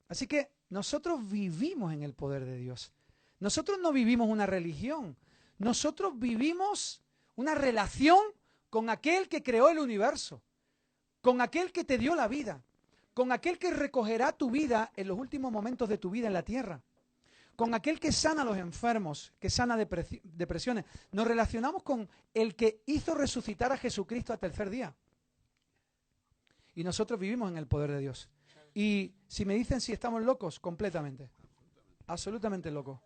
Así que nosotros vivimos en el poder de Dios. Nosotros no vivimos una religión. Nosotros vivimos una relación con aquel que creó el universo, con aquel que te dio la vida, con aquel que recogerá tu vida en los últimos momentos de tu vida en la tierra, con aquel que sana a los enfermos, que sana depresiones. Nos relacionamos con el que hizo resucitar a Jesucristo al tercer día. Y nosotros vivimos en el poder de Dios. Y si me dicen si estamos locos, completamente. Absolutamente loco.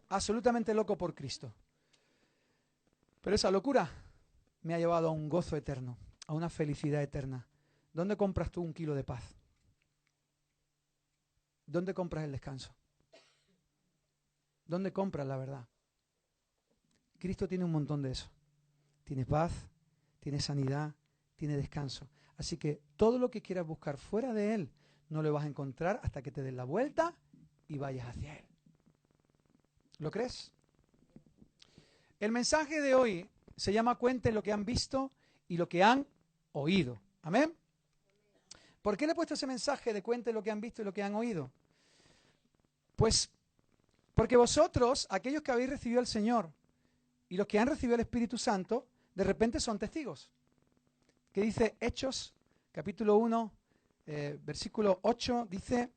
Absolutamente loco por Cristo. Pero esa locura me ha llevado a un gozo eterno, a una felicidad eterna. ¿Dónde compras tú un kilo de paz? ¿Dónde compras el descanso? ¿Dónde compras la verdad? Cristo tiene un montón de eso. Tiene paz, tiene sanidad, tiene descanso. Así que todo lo que quieras buscar fuera de Él, no lo vas a encontrar hasta que te des la vuelta y vayas hacia Él. ¿Lo crees? El mensaje de hoy se llama Cuenten lo que han visto y lo que han oído. ¿Amén? ¿Por qué le he puesto ese mensaje de cuenten lo que han visto y lo que han oído? Pues porque vosotros, aquellos que habéis recibido al Señor y los que han recibido el Espíritu Santo, de repente son testigos. ¿Qué dice Hechos, capítulo 1, versículo 8? Dice,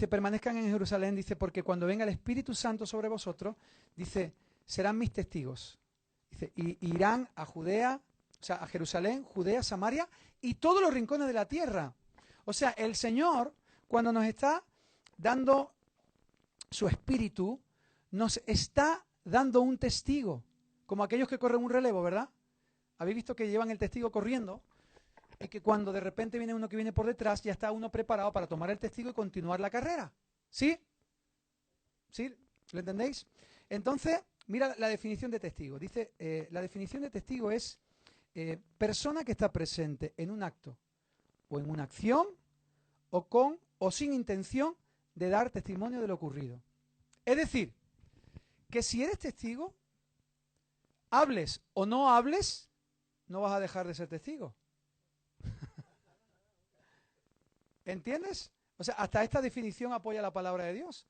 permanezcan en Jerusalén, dice, porque cuando venga el Espíritu Santo sobre vosotros, dice, serán mis testigos. Dice, y irán a Judea, o sea, a Jerusalén, Judea, Samaria y todos los rincones de la tierra. O sea, el Señor, cuando nos está dando su Espíritu, nos está dando un testigo, como aquellos que corren un relevo, ¿verdad? ¿Habéis visto que llevan el testigo corriendo? Y que cuando de repente viene uno que viene por detrás, ya está uno preparado para tomar el testigo y continuar la carrera. ¿Sí? ¿Sí? ¿Lo entendéis? Entonces, mira la definición de testigo. Dice, la definición de testigo es persona que está presente en un acto o en una acción o con o sin intención de dar testimonio de lo ocurrido. Es decir, que si eres testigo, hables o no hables, no vas a dejar de ser testigo. ¿Entiendes? O sea, hasta esta definición apoya la palabra de Dios.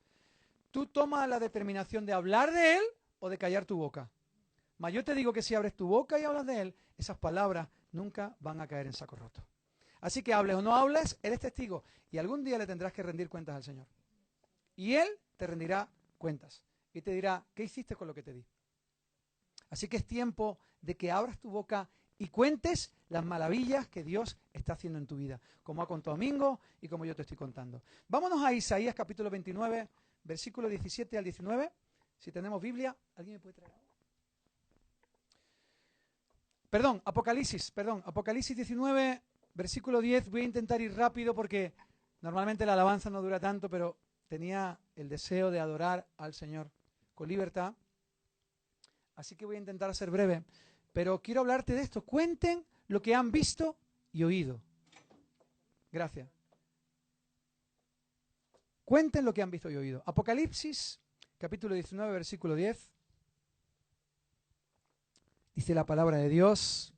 Tú tomas la determinación de hablar de Él o de callar tu boca. Mas yo te digo que si abres tu boca y hablas de Él, esas palabras nunca van a caer en saco roto. Así que hables o no hables, eres testigo. Y algún día le tendrás que rendir cuentas al Señor. Y Él te rendirá cuentas. Y te dirá, ¿qué hiciste con lo que te di? Así que es tiempo de que abras tu boca y cuentes las maravillas que Dios está haciendo en tu vida, como ha contado Domingo y como yo te estoy contando. Vámonos a Isaías capítulo 29, versículo 17 al 19. Si tenemos Biblia, ¿alguien me puede traer? Apocalipsis 19, versículo 10. Voy a intentar ir rápido porque normalmente la alabanza no dura tanto, pero tenía el deseo de adorar al Señor con libertad. Así que voy a intentar ser breve, pero quiero hablarte de esto. Cuenten lo que han visto y oído. Gracias. Cuenten lo que han visto y oído. Apocalipsis, capítulo 19, versículo 10. Dice la palabra de Dios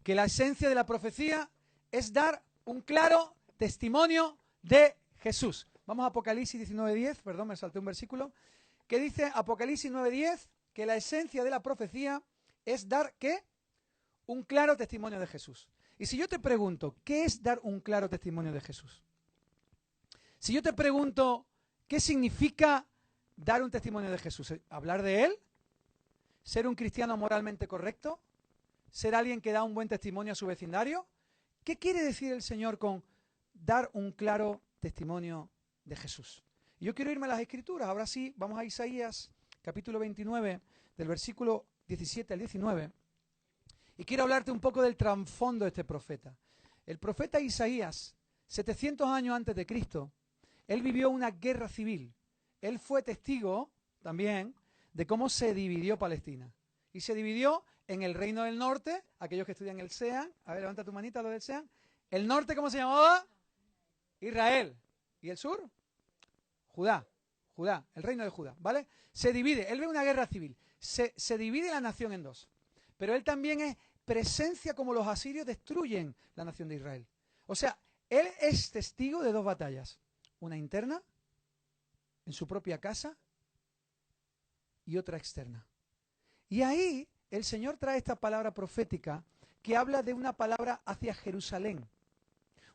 que la esencia de la profecía es dar un claro testimonio de Jesús. Vamos a Apocalipsis 19:10, perdón, me salté un versículo, que dice Apocalipsis 9:10 que la esencia de la profecía es dar, ¿qué? Un claro testimonio de Jesús. Y si yo te pregunto, ¿qué es dar un claro testimonio de Jesús? Si yo te pregunto, ¿qué significa dar un testimonio de Jesús? ¿Hablar de Él? ¿Ser un cristiano moralmente correcto? ¿Ser alguien que da un buen testimonio a su vecindario? ¿Qué quiere decir el Señor con dar un claro testimonio de Jesús? Y yo quiero irme a las Escrituras. Ahora sí, vamos a Isaías, capítulo 29, del versículo 17 al 19. Y quiero hablarte un poco del trasfondo de este profeta. El profeta Isaías, 700 años antes de Cristo, él vivió una guerra civil. Él fue testigo también de cómo se dividió Palestina. Y se dividió en el reino del norte, aquellos que estudian el SEAN. A ver, levanta tu manita, lo del SEAN. El norte, ¿cómo se llamaba? Israel. ¿Y el sur? Judá, el reino de Judá, ¿vale? Se divide, él ve una guerra civil, se divide la nación en dos, pero él también es presencia como los asirios destruyen la nación de Israel. O sea, él es testigo de dos batallas, una interna, en su propia casa, y otra externa. Y ahí el Señor trae esta palabra profética que habla de una palabra hacia Jerusalén.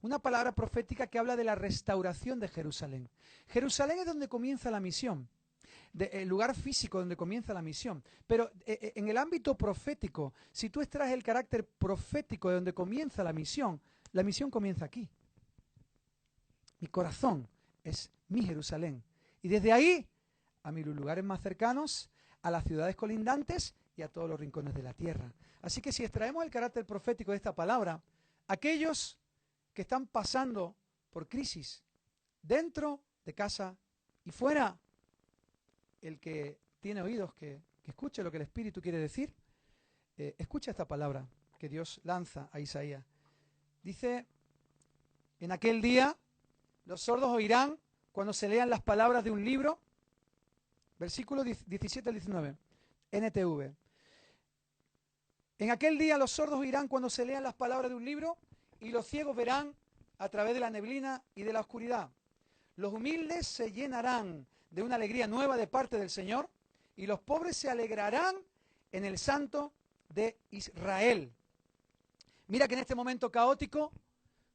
Una palabra profética que habla de la restauración de Jerusalén. Jerusalén es donde comienza la misión, el lugar físico donde comienza la misión. Pero en el ámbito profético, si tú extraes el carácter profético de donde comienza la misión comienza aquí. Mi corazón es mi Jerusalén. Y desde ahí, a mis lugares más cercanos, a las ciudades colindantes y a todos los rincones de la tierra. Así que si extraemos el carácter profético de esta palabra, aquellos que están pasando por crisis, dentro de casa y fuera, el que tiene oídos que escuche lo que el Espíritu quiere decir, escucha esta palabra que Dios lanza a Isaías. Dice, en aquel día los sordos oirán cuando se lean las palabras de un libro, versículo 17 al 19, NTV. En aquel día los sordos oirán cuando se lean las palabras de un libro y los ciegos verán a través de la neblina y de la oscuridad. Los humildes se llenarán de una alegría nueva de parte del Señor y los pobres se alegrarán en el Santo de Israel. Mira que en este momento caótico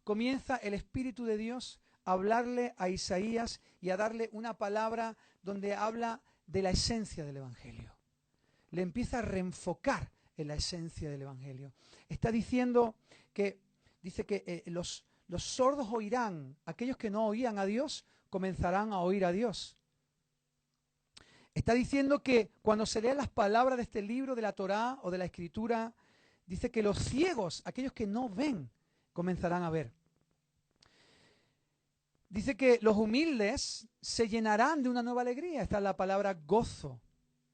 comienza el Espíritu de Dios a hablarle a Isaías y a darle una palabra donde habla de la esencia del Evangelio. Le empieza a reenfocar en la esencia del Evangelio. Está diciendo que, los sordos oirán, aquellos que no oían a Dios comenzarán a oír a Dios. Está diciendo que cuando se lean las palabras de este libro de la Torá o de la Escritura, dice que los ciegos, aquellos que no ven, comenzarán a ver. Dice que los humildes se llenarán de una nueva alegría. Esta es la palabra gozo.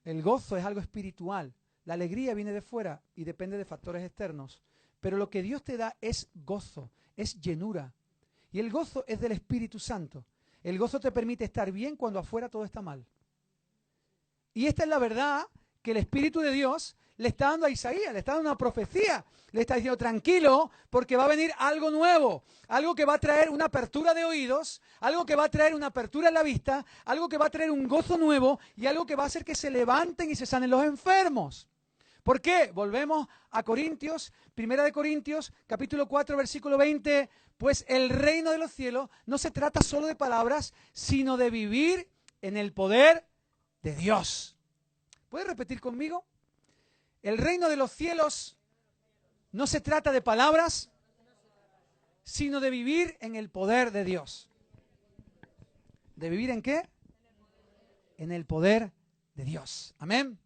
El gozo es algo espiritual. La alegría viene de fuera y depende de factores externos. Pero lo que Dios te da es gozo, es llenura. Y el gozo es del Espíritu Santo. El gozo te permite estar bien cuando afuera todo está mal. Y esta es la verdad que el Espíritu de Dios le está dando a Isaías, le está dando una profecía. Le está diciendo, tranquilo, porque va a venir algo nuevo, algo que va a traer una apertura de oídos, algo que va a traer una apertura en la vista, algo que va a traer un gozo nuevo y algo que va a hacer que se levanten y se sanen los enfermos. ¿Por qué? Volvemos a Corintios, 1 Corintios, capítulo 4, versículo 20. Pues el reino de los cielos no se trata solo de palabras, sino de vivir en el poder de Dios. ¿Puedes repetir conmigo? El reino de los cielos no se trata de palabras, sino de vivir en el poder de Dios. ¿De vivir en qué? En el poder de Dios. Amén.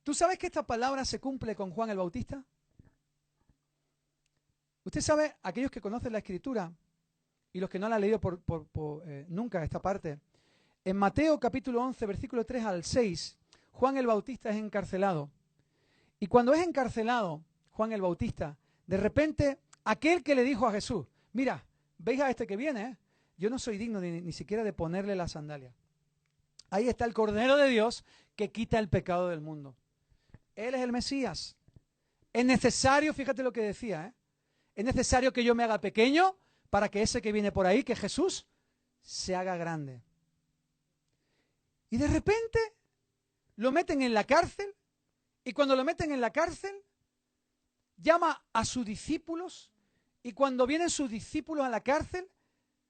¿Tú sabes que esta palabra se cumple con Juan el Bautista? Usted sabe, aquellos que conocen la Escritura y los que no la han leído nunca esta parte, en Mateo capítulo 11, versículo 3 al 6, Juan el Bautista es encarcelado. Y cuando es encarcelado, Juan el Bautista, de repente, aquel que le dijo a Jesús, mira, ¿veis a este que viene? Yo no soy digno ni siquiera de ponerle la sandalia. Ahí está el Cordero de Dios que quita el pecado del mundo. Él es el Mesías. Es necesario, fíjate lo que decía, es necesario que yo me haga pequeño para que ese que viene por ahí, que es Jesús, se haga grande. Y de repente lo meten en la cárcel y cuando lo meten en la cárcel llama a sus discípulos y cuando vienen sus discípulos a la cárcel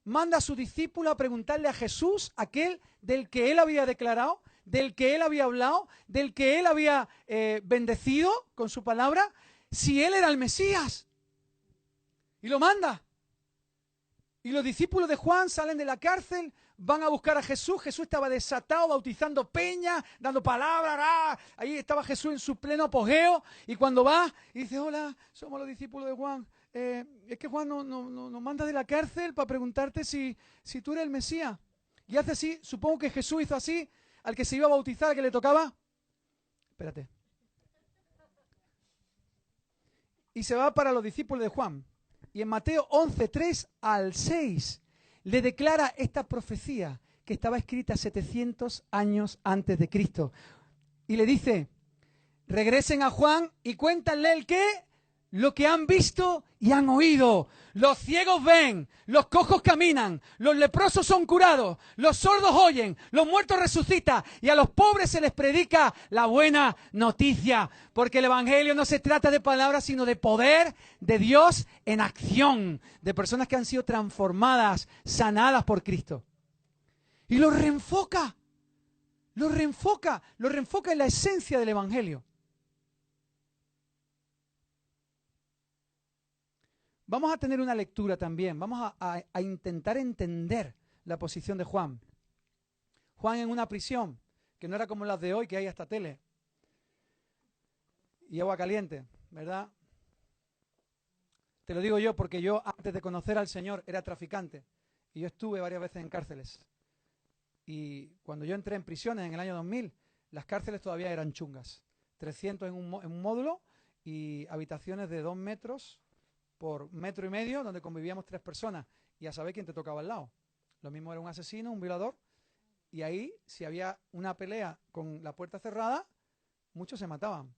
manda a sus discípulos a preguntarle a Jesús, aquel del que él había declarado, del que él había hablado, del que él había bendecido con su palabra, si él era el Mesías. Y lo manda. Y los discípulos de Juan salen de la cárcel, van a buscar a Jesús. Jesús estaba desatado, bautizando peña, dando palabras. Ahí estaba Jesús en su pleno apogeo. Y cuando va y dice, hola, somos los discípulos de Juan. Es que Juan nos manda de la cárcel para preguntarte si tú eres el Mesías. Y hace así, supongo que Jesús hizo así, al que se iba a bautizar, al que le tocaba. Espérate. Y se va para los discípulos de Juan. Y en Mateo 11, 3 al 6, le declara esta profecía que estaba escrita 700 años antes de Cristo. Y le dice, regresen a Juan y cuéntanle el qué, lo que han visto y han oído. Los ciegos ven, los cojos caminan, los leprosos son curados, los sordos oyen, los muertos resucitan y a los pobres se les predica la buena noticia. Porque el Evangelio no se trata de palabras, sino de poder de Dios en acción, de personas que han sido transformadas, sanadas por Cristo. Y lo reenfoca en la esencia del Evangelio. Vamos a tener una lectura también, vamos a intentar entender la posición de Juan. Juan en una prisión, que no era como las de hoy, que hay hasta tele y agua caliente, ¿verdad? Te lo digo yo porque yo antes de conocer al Señor era traficante y yo estuve varias veces en cárceles. Y cuando yo entré en prisiones en el año 2000, las cárceles todavía eran chungas. 300 en un módulo y habitaciones de 2 metros por 1,5 metros, donde convivíamos 3 personas, y a saber quién te tocaba al lado. Lo mismo era un asesino, un violador, y ahí, si había una pelea con la puerta cerrada, muchos se mataban.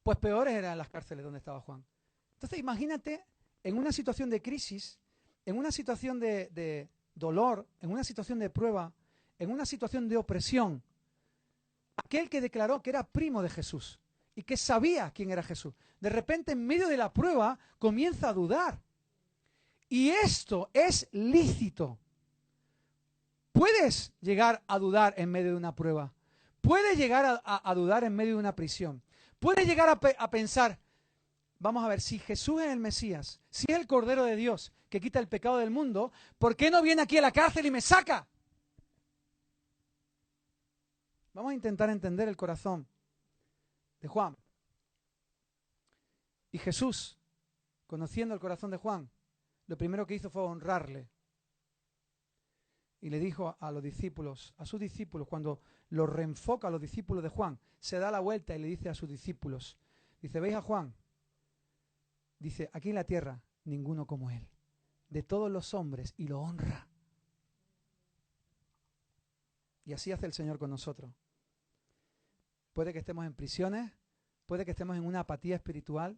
Pues peores eran las cárceles donde estaba Juan. Entonces imagínate, en una situación de crisis, en una situación de dolor, en una situación de prueba, en una situación de opresión, aquel que declaró que era primo de Jesús, y que sabía quién era Jesús, de repente en medio de la prueba comienza a dudar. Y esto es lícito. Puedes llegar a dudar en medio de una prueba. Puedes llegar a dudar en medio de una prisión. Puedes llegar a pensar, vamos a ver, si Jesús es el Mesías, si es el Cordero de Dios que quita el pecado del mundo, ¿por qué no viene aquí a la cárcel y me saca? Vamos a intentar entender el corazón de Juan. Y Jesús, conociendo el corazón de Juan, lo primero que hizo fue honrarle. Y le dijo a los discípulos, a sus discípulos, cuando lo reenfoca a los discípulos de Juan, se da la vuelta y le dice a sus discípulos, dice, ¿veis a Juan? Dice, aquí en la tierra, ninguno como él, de todos los hombres, y lo honra. Y así hace el Señor con nosotros. Puede que estemos en prisiones, puede que estemos en una apatía espiritual,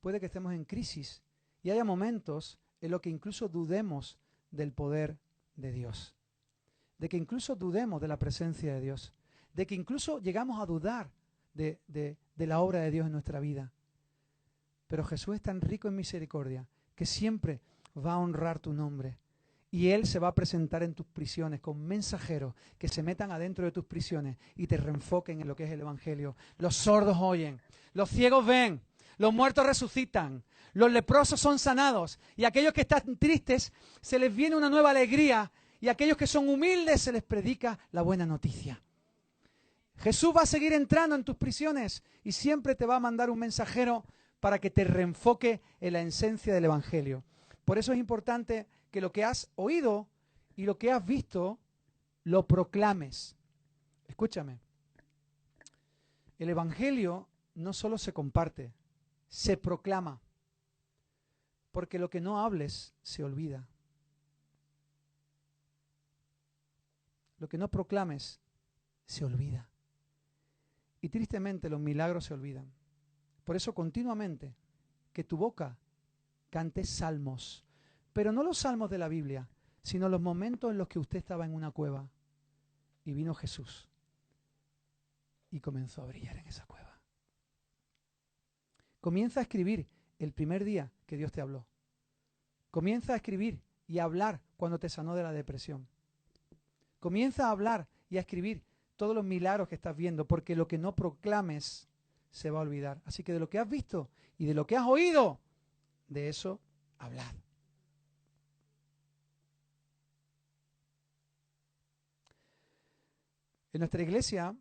puede que estemos en crisis y haya momentos en los que incluso dudemos del poder de Dios, de que incluso dudemos de la presencia de Dios, de que incluso llegamos a dudar de la obra de Dios en nuestra vida. Pero Jesús es tan rico en misericordia que siempre va a honrar tu nombre. Y Él se va a presentar en tus prisiones con mensajeros que se metan adentro de tus prisiones y te reenfoquen en lo que es el Evangelio. Los sordos oyen, los ciegos ven, los muertos resucitan, los leprosos son sanados y aquellos que están tristes se les viene una nueva alegría y aquellos que son humildes se les predica la buena noticia. Jesús va a seguir entrando en tus prisiones y siempre te va a mandar un mensajero para que te reenfoque en la esencia del Evangelio. Por eso es importante que lo que has oído y lo que has visto lo proclames. Escúchame. El Evangelio no solo se comparte, se proclama. Porque lo que no hables se olvida. Lo que no proclames se olvida. Y tristemente los milagros se olvidan. Por eso continuamente que tu boca cante salmos. Pero no los salmos de la Biblia, sino los momentos en los que usted estaba en una cueva y vino Jesús y comenzó a brillar en esa cueva. Comienza a escribir el primer día que Dios te habló. Comienza a escribir y a hablar cuando te sanó de la depresión. Comienza a hablar y a escribir todos los milagros que estás viendo, porque lo que no proclames se va a olvidar. Así que de lo que has visto y de lo que has oído, de eso hablad. En nuestra iglesia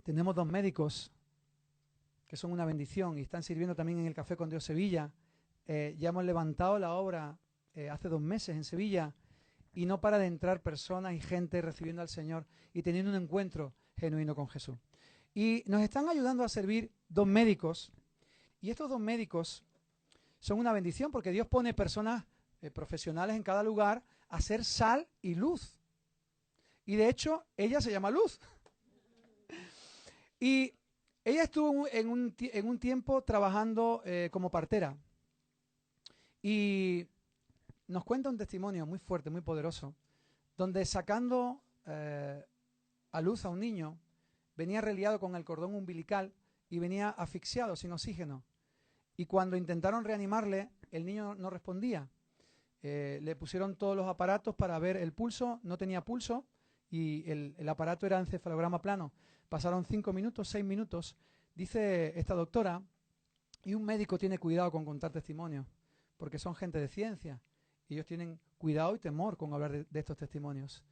tenemos 2 médicos que son una bendición y están sirviendo también en el Café con Dios Sevilla. Ya hemos levantado la obra hace 2 meses en Sevilla y no para de entrar personas y gente recibiendo al Señor y teniendo un encuentro genuino con Jesús. Y nos están ayudando a servir 2 médicos y estos 2 médicos son una bendición porque Dios pone personas profesionales en cada lugar a ser sal y luz. Y de hecho, ella se llama Luz. Y Ella estuvo en un tiempo trabajando como partera y nos cuenta un testimonio muy fuerte, muy poderoso, donde sacando a luz a un niño, venía reliado con el cordón umbilical y venía asfixiado, sin oxígeno. Y cuando intentaron reanimarle, el niño no respondía. Le pusieron todos los aparatos para ver el pulso, no tenía pulso y el aparato era encefalograma plano. Pasaron 5 minutos, 6 minutos, dice esta doctora, y un médico tiene cuidado con contar testimonios, porque son gente de ciencia, y ellos tienen cuidado y temor con hablar de estos testimonios.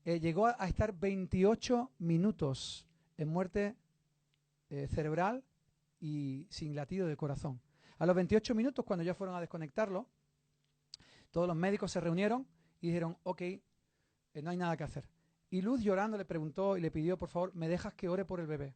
Llegó a estar 28 minutos en muerte cerebral y sin latido de corazón. A los 28 minutos, cuando ya fueron a desconectarlo, todos los médicos se reunieron y dijeron, ok, no hay nada que hacer. Y Luz llorando le preguntó y le pidió, por favor, ¿me dejas que ore por el bebé?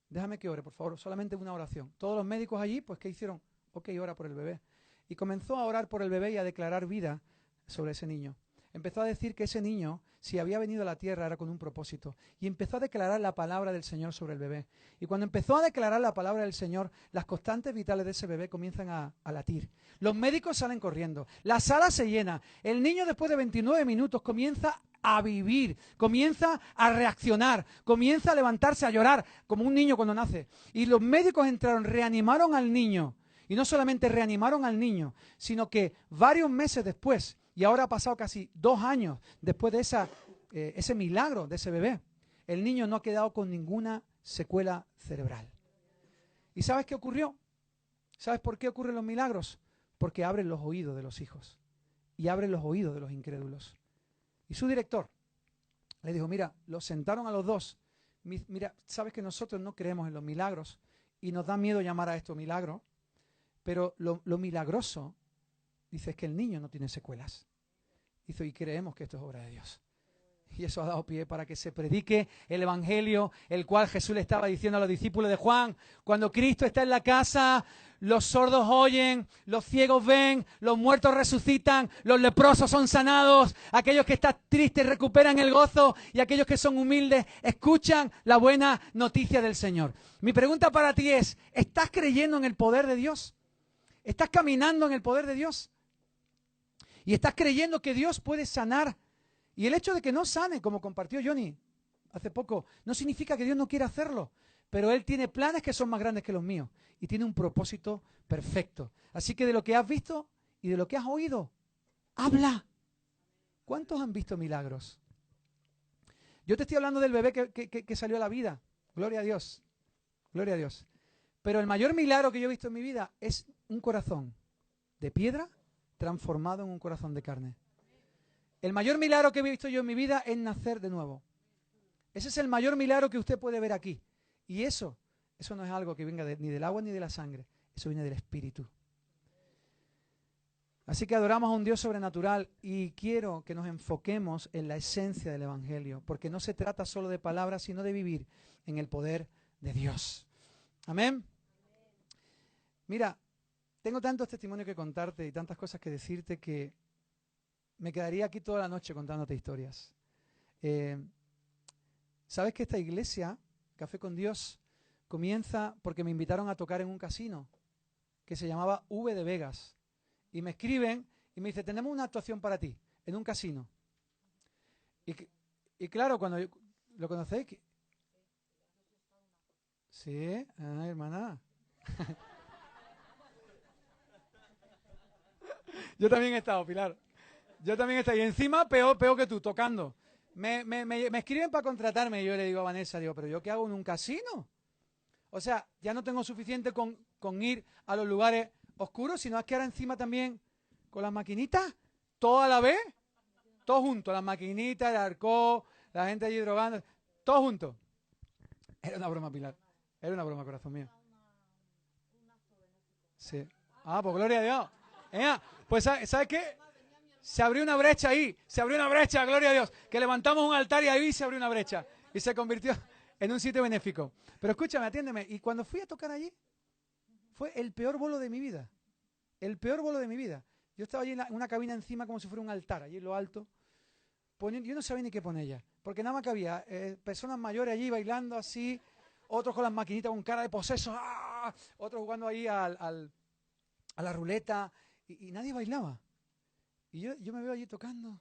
Déjame que ore, por favor, solamente una oración. Todos los médicos allí, pues, ¿qué hicieron? Ok, ora por el bebé. Y comenzó a orar por el bebé y a declarar vida sobre ese niño. Empezó a decir que ese niño, si había venido a la tierra, era con un propósito. Y empezó a declarar la palabra del Señor sobre el bebé. Y cuando empezó a declarar la palabra del Señor, las constantes vitales de ese bebé comienzan a latir. Los médicos salen corriendo. La sala se llena. El niño, después de 29 minutos, comienza a vivir, comienza a reaccionar, comienza a levantarse, a llorar, como un niño cuando nace. Y los médicos entraron, reanimaron al niño. Y no solamente reanimaron al niño, sino que varios meses después, y ahora ha pasado casi 2 años después de ese milagro de ese bebé, el niño no ha quedado con ninguna secuela cerebral. ¿Y sabes qué ocurrió? ¿Sabes por qué ocurren los milagros? Porque abren los oídos de los hijos y abren los oídos de los incrédulos. Y su director le dijo, mira, los sentaron a los dos. Mira, sabes que nosotros no creemos en los milagros y nos da miedo llamar a esto milagro, pero lo milagroso, dice, es que el niño no tiene secuelas. Dice, y creemos que esto es obra de Dios. Y eso ha dado pie para que se predique el Evangelio, el cual Jesús le estaba diciendo a los discípulos de Juan, cuando Cristo está en la casa, los sordos oyen, los ciegos ven, los muertos resucitan, los leprosos son sanados, aquellos que están tristes recuperan el gozo y aquellos que son humildes escuchan la buena noticia del Señor. Mi pregunta para ti es, ¿estás creyendo en el poder de Dios? ¿Estás caminando en el poder de Dios? ¿Y estás creyendo que Dios puede sanar? Y el hecho de que no sane, como compartió Johnny hace poco, no significa que Dios no quiera hacerlo, pero Él tiene planes que son más grandes que los míos y tiene un propósito perfecto. Así que de lo que has visto y de lo que has oído, habla. ¿Cuántos han visto milagros? Yo te estoy hablando del bebé que salió a la vida. Gloria a Dios. Gloria a Dios. Pero el mayor milagro que yo he visto en mi vida es un corazón de piedra transformado en un corazón de carne. El mayor milagro que he visto yo en mi vida es nacer de nuevo. Ese es el mayor milagro que usted puede ver aquí. Y eso no es algo que venga ni del agua ni de la sangre. Eso viene del Espíritu. Así que adoramos a un Dios sobrenatural y quiero que nos enfoquemos en la esencia del Evangelio, porque no se trata solo de palabras, sino de vivir en el poder de Dios. Amén. Mira, tengo tantos testimonios que contarte y tantas cosas que decirte que me quedaría aquí toda la noche contándote historias. ¿Sabes que esta iglesia, Café con Dios, comienza porque me invitaron a tocar en un casino que se llamaba V de Vegas? Y me escriben y me dicen, tenemos una actuación para ti en un casino. Y claro, cuando ¿lo conocéis? Sí, hermana. Yo también he estado, Pilar. Yo también he estado. Y encima, peor que tú, tocando. Me escriben para contratarme y yo le digo a Vanessa, pero ¿yo qué hago en un casino? O sea, ya no tengo suficiente con ir a los lugares oscuros, sino es que ahora encima también con las maquinitas, todo a la vez, todo junto, las maquinitas, el arco, la gente allí drogando, todo junto. Era una broma, Pilar. Era una broma, corazón mío. Sí. Pues gloria a Dios. Pues ¿sabes qué? Se abrió una brecha ahí, se abrió una brecha, gloria a Dios, que levantamos un altar y ahí se abrió una brecha y se convirtió en un sitio benéfico. Pero escúchame, atiéndeme, y cuando fui a tocar allí, fue el peor bolo de mi vida, el peor bolo de mi vida. Yo estaba allí en una cabina encima como si fuera un altar, allí en lo alto, yo no sabía ni qué poner ya, porque nada más que había personas mayores allí bailando así, otros con las maquinitas con cara de posesos, ¡ah! Otros jugando ahí a la ruleta, y nadie bailaba. Y yo me veo allí tocando,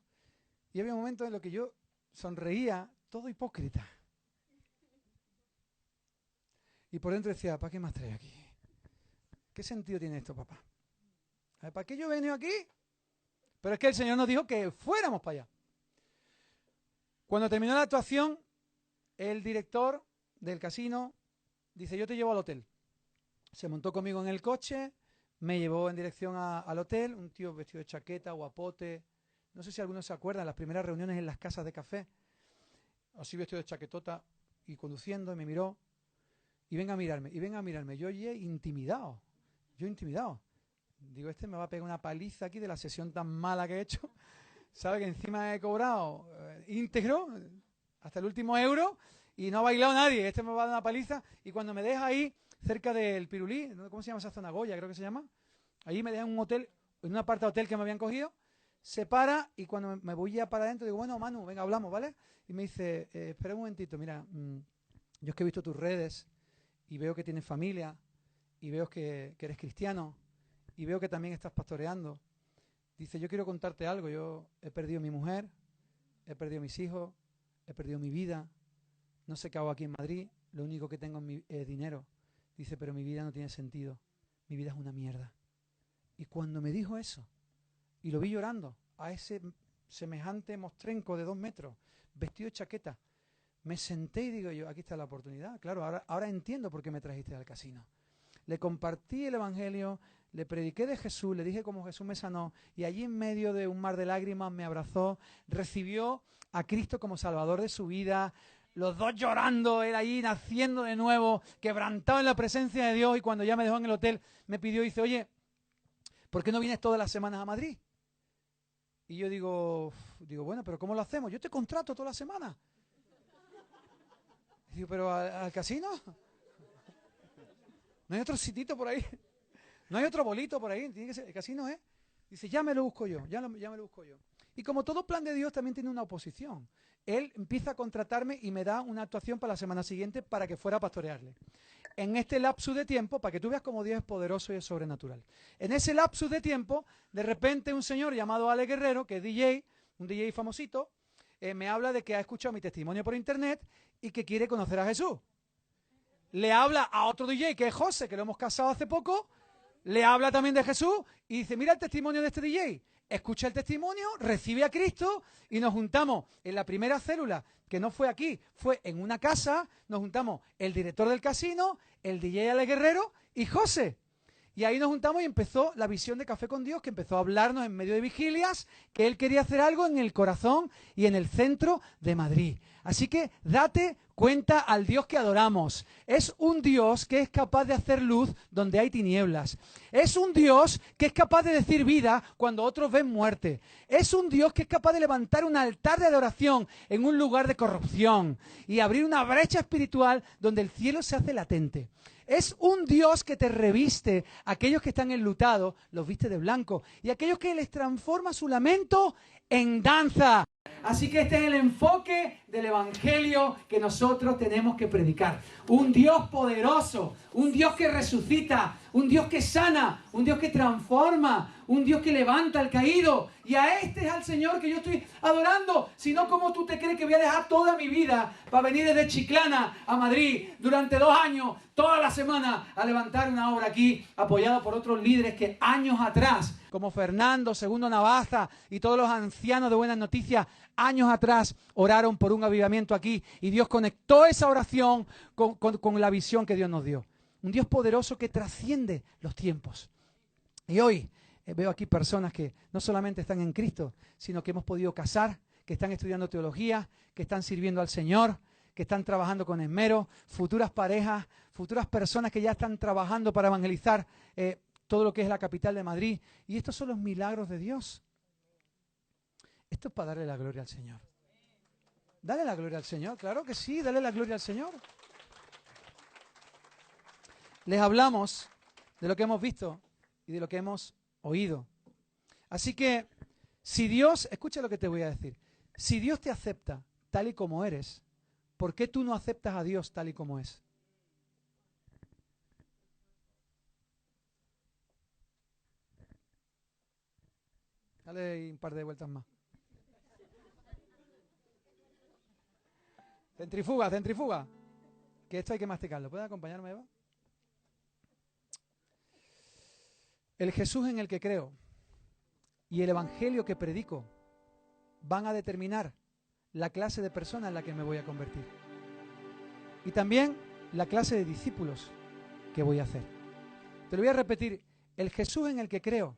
y había momentos en los que yo sonreía, todo hipócrita. Y por dentro decía, ¿para qué me has traído aquí? ¿Qué sentido tiene esto, papá? ¿Para qué yo he venido aquí? Pero es que el Señor nos dijo que fuéramos para allá. Cuando terminó la actuación, el director del casino dice, yo te llevo al hotel. Se montó conmigo en el coche, me llevó en dirección al hotel, un tío vestido de chaqueta, guapote. No sé si algunos se acuerdan, las primeras reuniones en las casas de café. Así vestido de chaquetota y conduciendo, y me miró. Y venga a mirarme. Yo intimidado. Digo, este me va a pegar una paliza aquí de la sesión tan mala que he hecho. ¿Sabe que encima he cobrado íntegro hasta el último euro y no ha bailado nadie? Este me va a dar una paliza. Y cuando me deja ahí, cerca del Pirulí, ¿cómo se llama esa zona? Goya, creo que se llama. Ahí me deja en un hotel, en una parte de hotel que me habían cogido. Se para y cuando me voy ya para adentro, digo, bueno, Manu, venga, hablamos, ¿vale? Y me dice, espera un momentito, mira, yo es que he visto tus redes y veo que tienes familia y veo que eres cristiano y veo que también estás pastoreando. Dice, yo quiero contarte algo, yo he perdido a mi mujer, he perdido a mis hijos, he perdido mi vida, no sé qué hago aquí en Madrid, lo único que tengo es dinero. Dice, pero mi vida no tiene sentido, mi vida es una mierda. Y cuando me dijo eso, y lo vi llorando, a ese semejante mostrenco de 2 metros, vestido de chaqueta, me senté y digo yo, aquí está la oportunidad, claro, ahora entiendo por qué me trajiste al casino. Le compartí el Evangelio, le prediqué de Jesús, le dije cómo Jesús me sanó, y allí en medio de un mar de lágrimas me abrazó, recibió a Cristo como Salvador de su vida, los dos llorando, él ahí naciendo de nuevo, quebrantado en la presencia de Dios, y cuando ya me dejó en el hotel, me pidió y dice, oye, ¿por qué no vienes todas las semanas a Madrid? Y yo digo, bueno, pero ¿cómo lo hacemos? Yo te contrato toda la semana. Y digo, ¿pero al casino? ¿No hay otro sitito por ahí? ¿No hay otro bolito por ahí? Tiene que ser, el casino es. Dice, ya me lo busco yo, ya me lo busco yo. Y como todo plan de Dios también tiene una oposición. Él empieza a contratarme y me da una actuación para la semana siguiente para que fuera a pastorearle. En este lapsus de tiempo, para que tú veas cómo Dios es poderoso y es sobrenatural. En ese lapsus de tiempo, de repente un señor llamado Ale Guerrero, que es DJ, un DJ famosito, me habla de que ha escuchado mi testimonio por internet y que quiere conocer a Jesús. Le habla a otro DJ que es José, que lo hemos casado hace poco, le habla también de Jesús y dice, mira el testimonio de este DJ. Escucha el testimonio, recibe a Cristo y nos juntamos en la primera célula, que no fue aquí, fue en una casa, nos juntamos el director del casino, el DJ Ale Guerrero y José. Y ahí nos juntamos y empezó la visión de Café con Dios, que empezó a hablarnos en medio de vigilias, que él quería hacer algo en el corazón y en el centro de Madrid. Así que date cuenta al Dios que adoramos. Es un Dios que es capaz de hacer luz donde hay tinieblas. Es un Dios que es capaz de decir vida cuando otros ven muerte. Es un Dios que es capaz de levantar un altar de adoración en un lugar de corrupción y abrir una brecha espiritual donde el cielo se hace latente. Es un Dios que te reviste, aquellos que están enlutados los viste de blanco y aquellos que les transforma su lamento en danza. Así que este es el enfoque del Evangelio que nosotros tenemos que predicar. Un Dios poderoso, un Dios que resucita, un Dios que sana, un Dios que transforma, un Dios que levanta al caído. Y a este es al Señor que yo estoy adorando. Si no, ¿cómo tú te crees que voy a dejar toda mi vida para venir desde Chiclana a Madrid durante 2 años, toda la semana, a levantar una obra aquí, apoyado por otros líderes que años atrás, como Fernando, Segundo Navaza y todos los ancianos de Buenas Noticias, años atrás oraron por un avivamiento aquí y Dios conectó esa oración con la visión que Dios nos dio. Un Dios poderoso que trasciende los tiempos. Y hoy veo aquí personas que no solamente están en Cristo, sino que hemos podido casar, que están estudiando teología, que están sirviendo al Señor, que están trabajando con esmero, futuras parejas, futuras personas que ya están trabajando para evangelizar todo lo que es la capital de Madrid. Y estos son los milagros de Dios. Esto es para darle la gloria al Señor. Dale la gloria al Señor, claro que sí, dale la gloria al Señor. Les hablamos de lo que hemos visto y de lo que hemos oído. Así que, si Dios, escucha lo que te voy a decir, si Dios te acepta tal y como eres, ¿por qué tú no aceptas a Dios tal y como es? Dale un par de vueltas más. Centrifuga, centrifuga. Que esto hay que masticarlo. ¿Puede acompañarme, Eva? El Jesús en el que creo y el evangelio que predico van a determinar la clase de persona en la que me voy a convertir. Y también la clase de discípulos que voy a hacer. Te lo voy a repetir. El Jesús en el que creo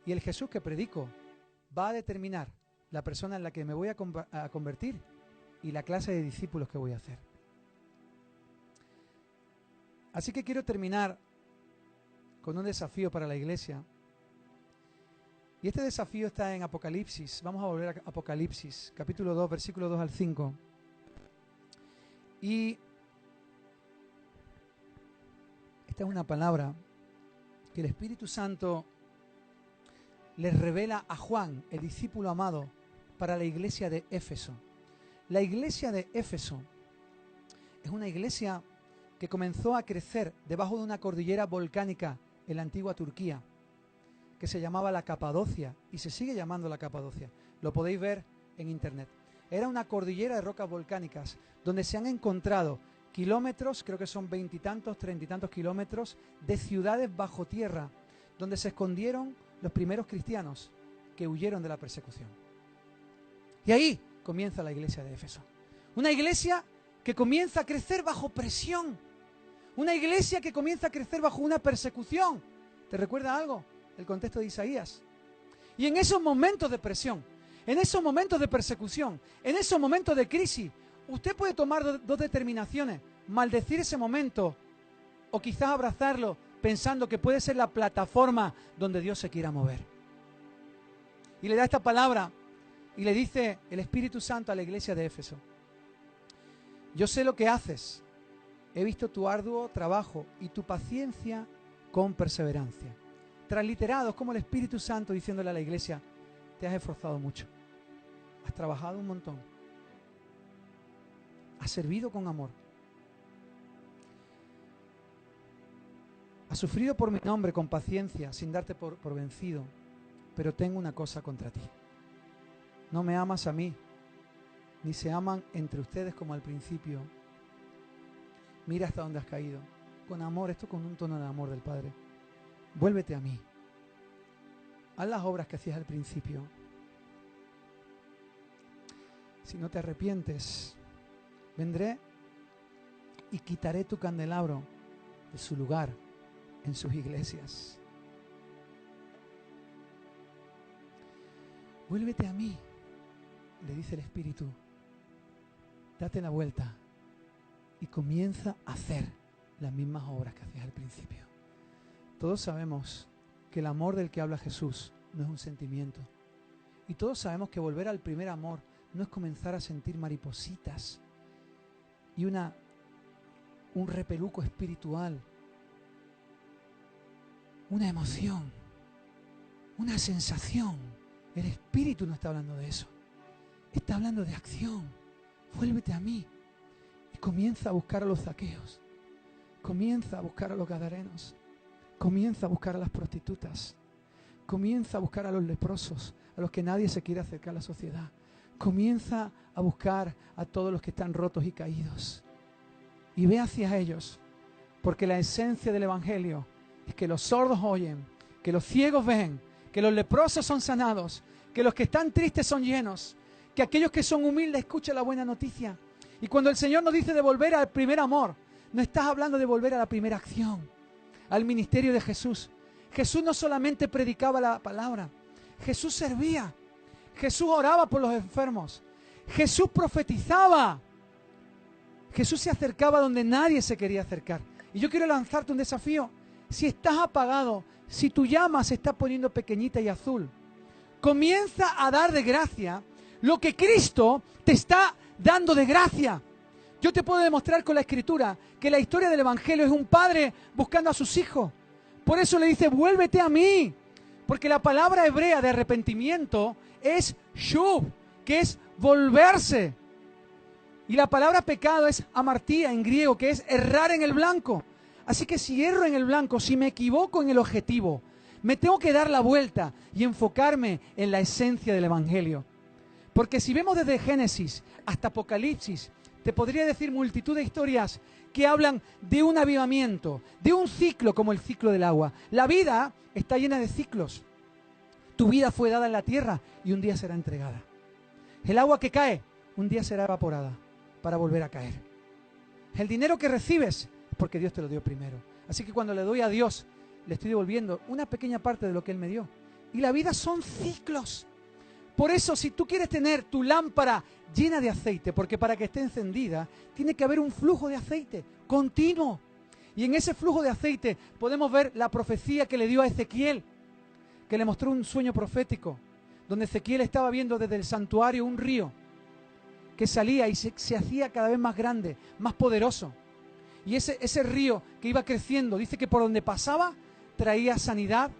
y el Jesús que predico va a determinar la persona en la que me voy a convertir y la clase de discípulos que voy a hacer. Así que quiero terminar con un desafío para la iglesia. Y este desafío está en Apocalipsis. Vamos a volver a Apocalipsis, capítulo 2, versículo 2 al 5. Y esta es una palabra que el Espíritu Santo le revela a Juan, el discípulo amado, para la iglesia de Éfeso. La iglesia de Éfeso es una iglesia que comenzó a crecer debajo de una cordillera volcánica en la antigua Turquía, que se llamaba la Capadocia, y se sigue llamando la Capadocia. Lo podéis ver en internet. Era una cordillera de rocas volcánicas donde se han encontrado kilómetros, creo que son 20 y tantos, 30 y tantos kilómetros, de ciudades bajo tierra, donde se escondieron los primeros cristianos que huyeron de la persecución. Y ahí comienza la iglesia de Éfeso. Una iglesia que comienza a crecer bajo presión. Una iglesia que comienza a crecer bajo una persecución. ¿Te recuerda algo? El contexto de Isaías. Y en esos momentos de presión, en esos momentos de persecución, en esos momentos de crisis, usted puede tomar dos determinaciones: maldecir ese momento o quizás abrazarlo pensando que puede ser la plataforma donde Dios se quiera mover. Y le da esta palabra y le dice el Espíritu Santo a la iglesia de Éfeso: yo sé lo que haces, he visto tu arduo trabajo y tu paciencia con perseverancia. Transliterado, es como el Espíritu Santo diciéndole a la iglesia: te has esforzado mucho, has trabajado un montón, has servido con amor, has sufrido por mi nombre con paciencia sin darte por vencido, pero tengo una cosa contra ti: no me amas a mí, ni se aman entre ustedes como al principio. Mira hasta dónde has caído. Con amor, esto con un tono de amor del Padre. Vuélvete a mí. Haz las obras que hacías al principio. Si no te arrepientes, vendré y quitaré tu candelabro de su lugar en sus iglesias. Vuélvete a mí, le dice el Espíritu. Date la vuelta y comienza a hacer las mismas obras que hacías al principio. Todos sabemos que el amor del que habla Jesús no es un sentimiento. Y todos sabemos que volver al primer amor no es comenzar a sentir maripositas y un repeluco espiritual, una emoción, una sensación. El Espíritu no está hablando de eso. Está hablando de acción. Vuélvete a mí y comienza a buscar a los zaqueos. Comienza a buscar a los gadarenos. Comienza a buscar a las prostitutas. Comienza a buscar a los leprosos, a los que nadie se quiere acercar a la sociedad. Comienza a buscar a todos los que están rotos y caídos. Y ve hacia ellos, porque la esencia del Evangelio es que los sordos oyen, que los ciegos ven, que los leprosos son sanados, que los que están tristes son llenos, que aquellos que son humildes escuchan la buena noticia. Y cuando el Señor nos dice de volver al primer amor, no estás hablando de volver a la primera acción, al ministerio de Jesús. Jesús no solamente predicaba la palabra, Jesús servía, Jesús oraba por los enfermos, Jesús profetizaba, Jesús se acercaba donde nadie se quería acercar. Y yo quiero lanzarte un desafío. Si estás apagado, si tu llama se está poniendo pequeñita y azul, comienza a dar de gracia lo que Cristo te está dando de gracia. Yo te puedo demostrar con la Escritura que la historia del Evangelio es un padre buscando a sus hijos. Por eso le dice: vuélvete a mí. Porque la palabra hebrea de arrepentimiento es shuv, que es volverse. Y la palabra pecado es amartía en griego, que es errar en el blanco. Así que si erro en el blanco, si me equivoco en el objetivo, Me tengo que dar la vuelta y enfocarme en la esencia del Evangelio. Porque si vemos desde Génesis hasta Apocalipsis, te podría decir multitud de historias que hablan de un avivamiento, de un ciclo como el ciclo del agua. La vida está llena de ciclos. Tu vida fue dada en la tierra y un día será entregada. El agua que cae, un día será evaporada para volver a caer. El dinero que recibes es porque Dios te lo dio primero. Así que cuando le doy a Dios, le estoy devolviendo una pequeña parte de lo que Él me dio. Y la vida son ciclos. Por eso, si tú quieres tener tu lámpara llena de aceite, porque para que esté encendida, tiene que haber un flujo de aceite continuo. Y en ese flujo de aceite podemos ver la profecía que le dio a Ezequiel, que le mostró un sueño profético, donde Ezequiel estaba viendo desde el santuario un río que salía y se hacía cada vez más grande, más poderoso. Y ese río que iba creciendo, dice que por donde pasaba traía sanidad,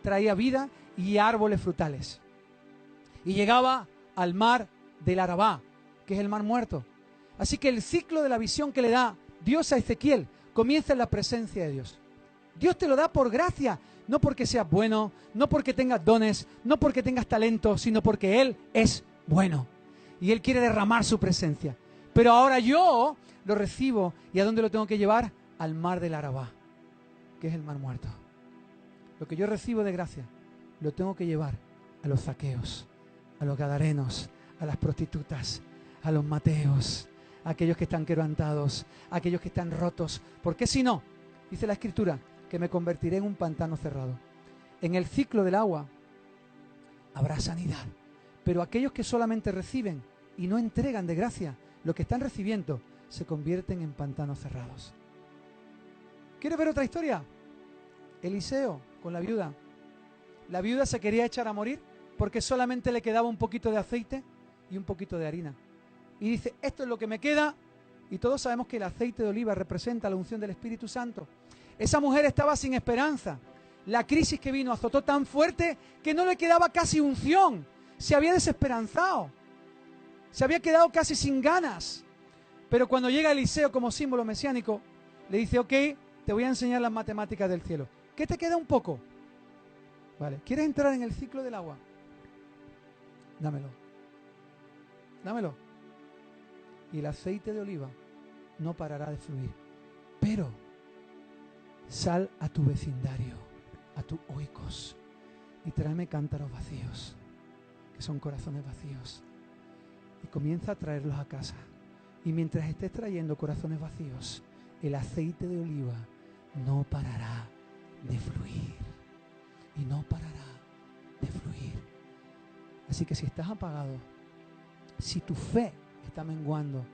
traía vida y árboles frutales. Y llegaba al mar del Arabá, que es el mar muerto. Así que el ciclo de la visión que le da Dios a Ezequiel comienza en la presencia de Dios. Dios te lo da por gracia, no porque seas bueno, no porque tengas dones, no porque tengas talento, sino porque Él es bueno. Y Él quiere derramar su presencia. Pero ahora yo lo recibo, ¿y a dónde lo tengo que llevar? Al mar del Arabá, que es el mar muerto. Lo que yo recibo de gracia, lo tengo que llevar a los zaqueos, a los gadarenos, a las prostitutas, a los mateos, a aquellos que están quebrantados, a aquellos que están rotos. Porque si no, dice la Escritura, que me convertiré en un pantano cerrado. En el ciclo del agua habrá sanidad, pero aquellos que solamente reciben y no entregan de gracia lo que están recibiendo, se convierten en pantanos cerrados. ¿Quieres ver otra historia? Eliseo con la viuda. La viuda se quería echar a morir porque solamente le quedaba un poquito de aceite y un poquito de harina. Y dice, esto es lo que me queda. Y todos sabemos que el aceite de oliva representa la unción del Espíritu Santo. Esa mujer estaba sin esperanza. La crisis que vino azotó tan fuerte que no le quedaba casi unción. Se había desesperanzado. Se había quedado casi sin ganas. Pero cuando llega Eliseo como símbolo mesiánico, le dice, ok, te voy a enseñar las matemáticas del cielo. ¿Qué te queda un poco? Vale, ¿quieres entrar en el ciclo del agua? Dámelo. Dámelo. Y el aceite de oliva no parará de fluir. Pero sal a tu vecindario, a tu oikos, y tráeme cántaros vacíos, que son corazones vacíos. Y comienza a traerlos a casa. Y mientras estés trayendo corazones vacíos, el aceite de oliva no parará de fluir. Y no parará de fluir. Así que si estás apagado, si tu fe está menguando,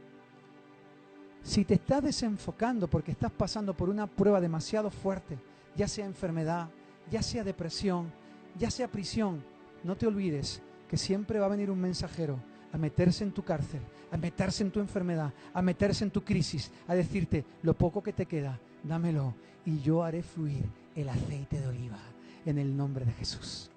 si te estás desenfocando porque estás pasando por una prueba demasiado fuerte, ya sea enfermedad, ya sea depresión, ya sea prisión, no te olvides que siempre va a venir un mensajero a meterse en tu cárcel, a meterse en tu enfermedad, a meterse en tu crisis, a decirte, lo poco que te queda, dámelo y yo haré fluir el aceite de oliva en el nombre de Jesús.